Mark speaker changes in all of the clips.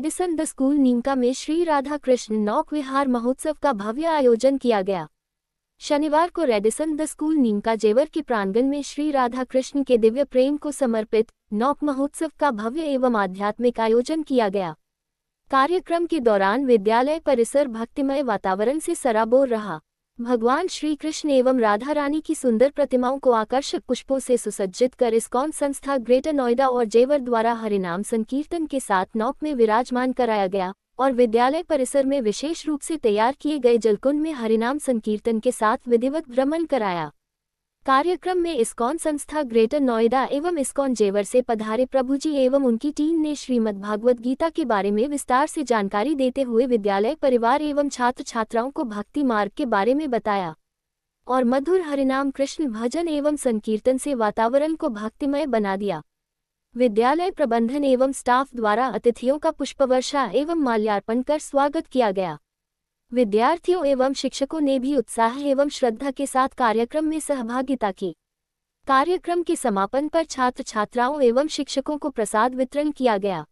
Speaker 1: Radisson the school Neemka में श्री राधा कृष्ण नौक विहार महोत्सव का भव्य आयोजन किया गया। शनिवार को रेडिसन द स्कूल नीमका जेवर के प्रांगण में श्री राधा कृष्ण के दिव्य प्रेम को समर्पित नौक महोत्सव का भव्य एवं आध्यात्मिक आयोजन किया गया। कार्यक्रम के दौरान विद्यालय परिसर भक्तिमय वातावरण से सराबोर रहा। भगवान श्री कृष्ण एवं राधा रानी की सुंदर प्रतिमाओं को आकर्षक पुष्पों से सुसज्जित कर इस्कॉन संस्था ग्रेटर नोएडा और जेवर द्वारा हरिनाम संकीर्तन के साथ नौक में विराजमान कराया गया और विद्यालय परिसर में विशेष रूप से तैयार किए गए जलकुंड में हरिनाम संकीर्तन के साथ विधिवत भ्रमण कराया। कार्यक्रम में इस्कॉन संस्था ग्रेटर नोएडा एवं इस्कॉन जेवर से पधारे प्रभुजी एवं उनकी टीम ने श्रीमद्भागवत गीता के बारे में विस्तार से जानकारी देते हुए विद्यालय परिवार एवं छात्र छात्राओं को भक्ति मार्ग के बारे में बताया और मधुर हरिनाम कृष्ण भजन एवं संकीर्तन से वातावरण को भक्तिमय बना दिया। विद्यालय प्रबंधन एवं स्टाफ द्वारा अतिथियों का पुष्पवर्षा एवं माल्यार्पण कर स्वागत किया गया। विद्यार्थियों एवं शिक्षकों ने भी उत्साह एवं श्रद्धा के साथ कार्यक्रम में सहभागिता की। कार्यक्रम के समापन पर छात्र छात्राओं एवं शिक्षकों को प्रसाद वितरण किया गया।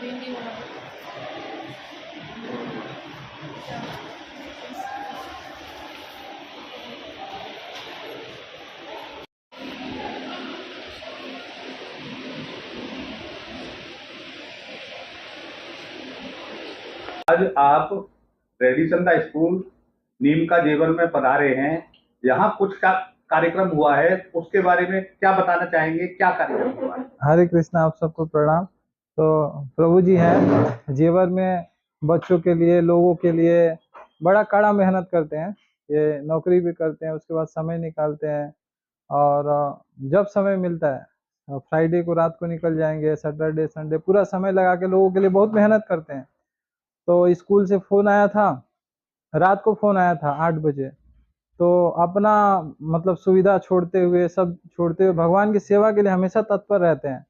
Speaker 2: नहीं होना।
Speaker 3: आज आप रेडिसन द स्कूल नीम का जेवर में पधारे हैं। यहाँ कुछ का कार्यक्रम हुआ है, उसके बारे में क्या बताना चाहेंगे? क्या कार्यक्रम हुआ है?
Speaker 4: हरे कृष्ण, आप सबको प्रणाम। तो प्रभु जी हैं जेवर में बच्चों के लिए, लोगों के लिए बड़ा कड़ा मेहनत करते हैं। ये नौकरी भी करते हैं, उसके बाद समय निकालते हैं और जब समय मिलता है फ्राइडे को रात को निकल जाएंगे, सैटरडे संडे पूरा समय लगा के लोगों के लिए बहुत मेहनत करते हैं। तो स्कूल से फोन आया था, रात को फोन आया था 8 बजे। तो अपना मतलब सुविधा छोड़ते हुए, सब छोड़ते हुए भगवान की सेवा के लिए हमेशा तत्पर रहते हैं।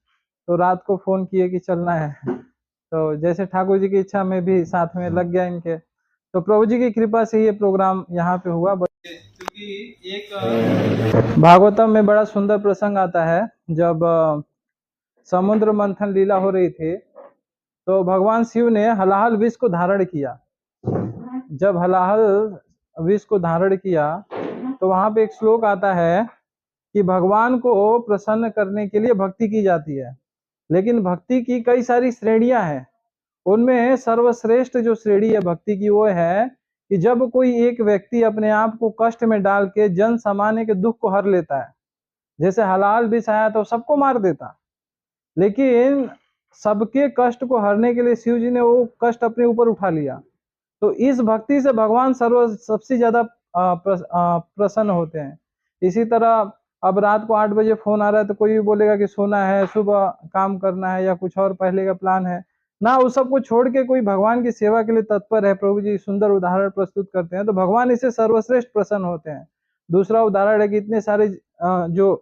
Speaker 4: तो रात को फोन किए कि चलना है। तो जैसे ठाकुर जी की इच्छा में भी साथ में लग गया इनके। तो प्रभु जी की कृपा से ये प्रोग्राम यहाँ पे हुआ। क्योंकि एक भागवतम में बड़ा सुंदर प्रसंग आता है, जब समुद्र मंथन लीला हो रही थी तो भगवान शिव ने हलाहल विष को धारण किया। जब हलाहल विष को धारण किया तो वहां पे एक श्लोक आता है कि भगवान को प्रसन्न करने के लिए भक्ति की जाती है, लेकिन भक्ति की कई सारी श्रेणियां हैं। उनमें सर्वश्रेष्ठ जो श्रेणी है भक्ति की वो है कि जब कोई एक व्यक्ति अपने आप को कष्ट में डाल के जन सामान्य के दुख को हर लेता है। जैसे हलाल विष आया तो सबको मार देता, लेकिन सबके कष्ट को हरने के लिए शिव जी ने वो कष्ट अपने ऊपर उठा लिया। तो इस भक्ति से भगवान सबसे ज्यादा प्रसन्न होते हैं। इसी तरह अब रात को 8 बजे फोन आ रहा है तो कोई भी बोलेगा कि सोना है, सुबह काम करना है या कुछ और पहले का प्लान है ना, उस सबको छोड़ के कोई भगवान की सेवा के लिए तत्पर है। प्रभु जी सुंदर उदाहरण प्रस्तुत करते हैं, तो भगवान इसे सर्वश्रेष्ठ प्रसन्न होते हैं। दूसरा उदाहरण है कि इतने सारे जो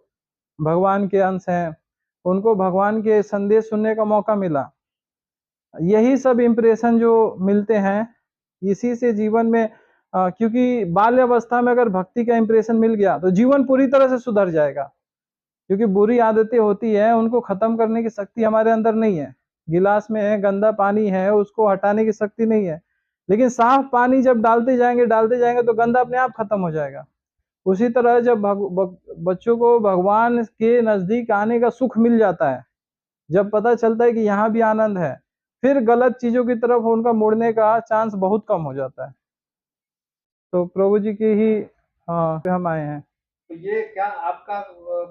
Speaker 4: भगवान के अंश हैं उनको भगवान के संदेश सुनने का मौका मिला। यही सब इम्प्रेशन जो मिलते हैं इसी से जीवन में क्योंकि बाल्य अवस्था में अगर भक्ति का इम्प्रेशन मिल गया तो जीवन पूरी तरह से सुधर जाएगा। क्योंकि बुरी आदतें होती है उनको खत्म करने की शक्ति हमारे अंदर नहीं है। गिलास में गंदा पानी है, उसको हटाने की शक्ति नहीं है, लेकिन साफ पानी जब डालते जाएंगे तो गंदा अपने आप खत्म हो जाएगा। उसी तरह जब बच्चों को भगवान के नजदीक आने का सुख मिल जाता है, जब पता चलता है कि यहाँ भी आनंद है, फिर गलत चीजों की तरफ उनका मुड़ने का चांस बहुत कम हो जाता है। तो प्रभु जी की ही पे हम आए हैं।
Speaker 3: तो ये क्या आपका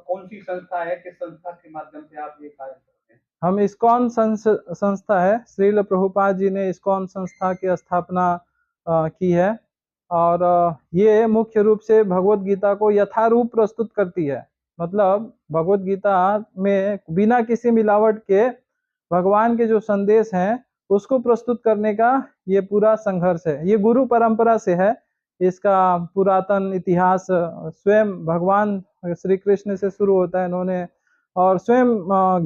Speaker 3: कौन सी संस्था है? किस संस्था के माध्यम से आप ये कार्य करते हैं?
Speaker 4: हम इस्कॉन संस्था है, श्रील प्रभुपाद जी ने इस्कॉन संस्था की स्थापना की है और ये मुख्य रूप से भगवत गीता को यथारूप प्रस्तुत करती है। मतलब भगवत गीता में बिना किसी मिलावट के भगवान के जो संदेश हैं उसको प्रस्तुत करने का ये पूरा संघर्ष है। ये गुरु परंपरा से है। इसका पुरातन इतिहास स्वयं भगवान श्री कृष्ण से शुरू होता है इन्होंने, और स्वयं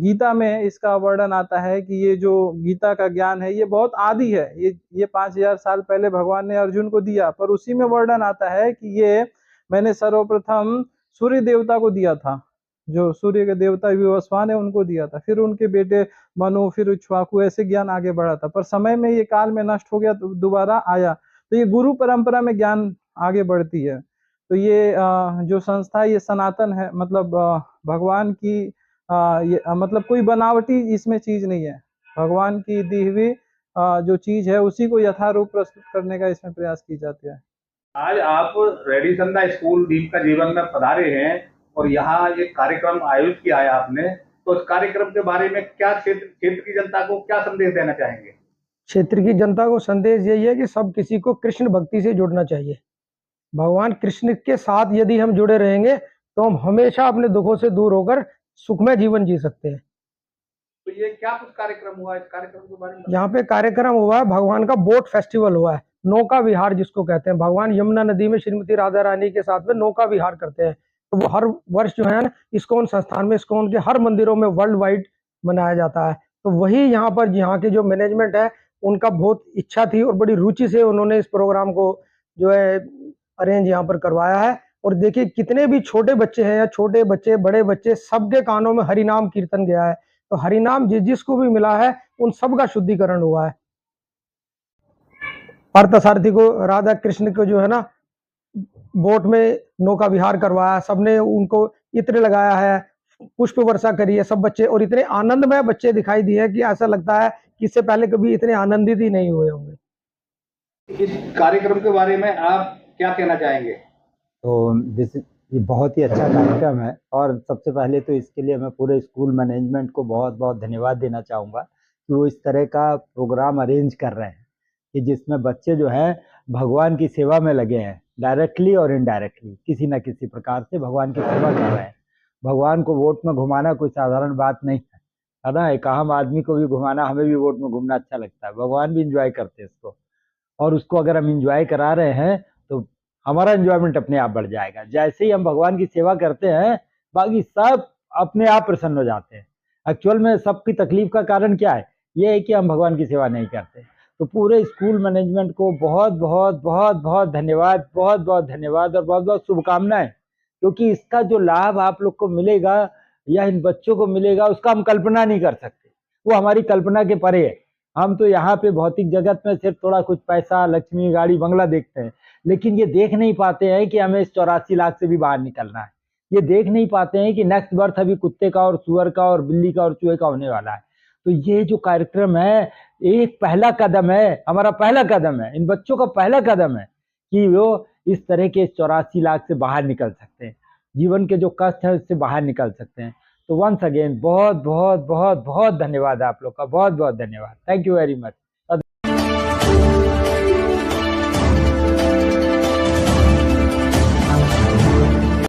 Speaker 4: गीता में इसका वर्णन आता है कि ये जो गीता का ज्ञान है ये बहुत आदि है। ये 5000 साल पहले भगवान ने अर्जुन को दिया, पर उसी में वर्णन आता है कि ये मैंने सर्वप्रथम सूर्य देवता को दिया था, जो सूर्य के देवता विवस्वान है उनको दिया था, फिर उनके बेटे मनु, फिर इक्ष्वाकु, ऐसे ज्ञान आगे बढ़ा था। पर समय में ये काल में नष्ट हो गया तो दोबारा आया। तो ये गुरु परंपरा में ज्ञान आगे बढ़ती है। तो ये जो संस्था ये सनातन है, मतलब भगवान की ये मतलब कोई बनावटी इसमें चीज नहीं है। भगवान की दी हुई जो चीज है उसी को यथारूप प्रस्तुत करने का इसमें प्रयास की जाती है।
Speaker 3: आज आप रेडिसन द स्कूल नीम का जीवन में पधारे हैं और यहाँ एक कार्यक्रम आयोजित किया है आपने, तो इस कार्यक्रम के बारे में क्या क्षेत्र की जनता को क्या संदेश देना चाहेंगे?
Speaker 5: क्षेत्र की जनता को संदेश यही है कि सब किसी को कृष्ण भक्ति से जुड़ना चाहिए। भगवान कृष्ण के साथ यदि हम जुड़े रहेंगे तो हम हमेशा अपने दुखों से दूर होकर सुखमय जीवन जी सकते हैं।
Speaker 3: तो ये क्या कुछ कार्यक्रम हुआ, इस कार्यक्रम के बारे में?
Speaker 5: यहाँ पे कार्यक्रम हुआ है, भगवान का बोट फेस्टिवल हुआ है, नौका विहार जिसको कहते हैं। भगवान यमुना नदी में श्रीमती राधा रानी के साथ में नौका विहार करते हैं। तो वो हर वर्ष जो है ना इस्कॉन संस्थान में, इस्कॉन के हर मंदिरों में वर्ल्ड वाइड मनाया जाता है। तो वही यहाँ पर यहाँ के जो मैनेजमेंट है उनका बहुत इच्छा थी और बड़ी रुचि से उन्होंने इस प्रोग्राम को जो है अरेंज यहाँ पर करवाया है। और देखिए कितने भी छोटे बच्चे हैं या छोटे बच्चे बड़े बच्चे सबके कानों में हरिनाम कीर्तन गया है। तो हरिनाम जिसको भी मिला है उन सब का शुद्धिकरण हुआ है। पार्थसारथी को, राधा कृष्ण को जो है ना बोट में नौका विहार करवाया, सबने उनको इत्र लगाया है, पुष्प वर्षा करी है सब बच्चे, और इतने आनंदमय बच्चे दिखाई दिए कि ऐसा लगता है कि इससे पहले कभी इतने आनंदित ही नहीं हुए होंगे।
Speaker 3: इस कार्यक्रम के बारे में आप क्या कहना चाहेंगे?
Speaker 2: तो ये बहुत ही अच्छा कार्यक्रम है, और सबसे पहले तो इसके लिए मैं पूरे स्कूल मैनेजमेंट को बहुत बहुत धन्यवाद देना चाहूँगा कि वो इस तरह का प्रोग्राम अरेंज कर रहे हैं कि जिसमें बच्चे जो हैं भगवान की सेवा में लगे हैं, डायरेक्टली और इनडायरेक्टली किसी न किसी प्रकार से भगवान की सेवा कर रहे हैं। भगवान को वोट में घुमाना कोई साधारण बात नहीं है ना। एक आम आदमी को भी घुमाना, हमें भी वोट में घूमना अच्छा लगता है, भगवान भी इंजॉय करते हैं इसको, और उसको अगर हम इंजॉय करा रहे हैं तो हमारा एंजॉयमेंट अपने आप बढ़ जाएगा। जैसे ही हम भगवान की सेवा करते हैं, बाकी सब अपने आप प्रसन्न हो जाते हैं। एक्चुअल में सबकी तकलीफ का कारण क्या है? ये है कि हम भगवान की सेवा नहीं करते। तो पूरे स्कूल मैनेजमेंट को बहुत बहुत बहुत बहुत धन्यवाद, बहुत बहुत धन्यवाद और बहुत बहुत शुभकामनाएं, क्योंकि इसका जो लाभ आप लोग को मिलेगा या इन बच्चों को मिलेगा, उसका हम कल्पना नहीं कर सकते। वो हमारी कल्पना के परे है। हम तो यहाँ पे भौतिक जगत में सिर्फ थोड़ा कुछ पैसा, लक्ष्मी, गाड़ी, बंगला देखते हैं, लेकिन ये देख नहीं पाते हैं कि हमें इस 84 लाख से भी बाहर निकलना है। ये देख नहीं पाते हैं कि नेक्स्ट बर्थ अभी कुत्ते का और सुअर का और बिल्ली का और चूहे का होने वाला है। तो ये जो कार्यक्रम है, एक पहला कदम है, हमारा पहला कदम है, इन बच्चों का पहला कदम है कि वो इस तरह के 84 लाख से बाहर निकल सकते हैं, जीवन के जो कष्ट है उससे बाहर निकल सकते हैं। तो वंस अगेन बहुत बहुत बहुत बहुत धन्यवाद आप लोग का, बहुत बहुत धन्यवाद। Thank you very much.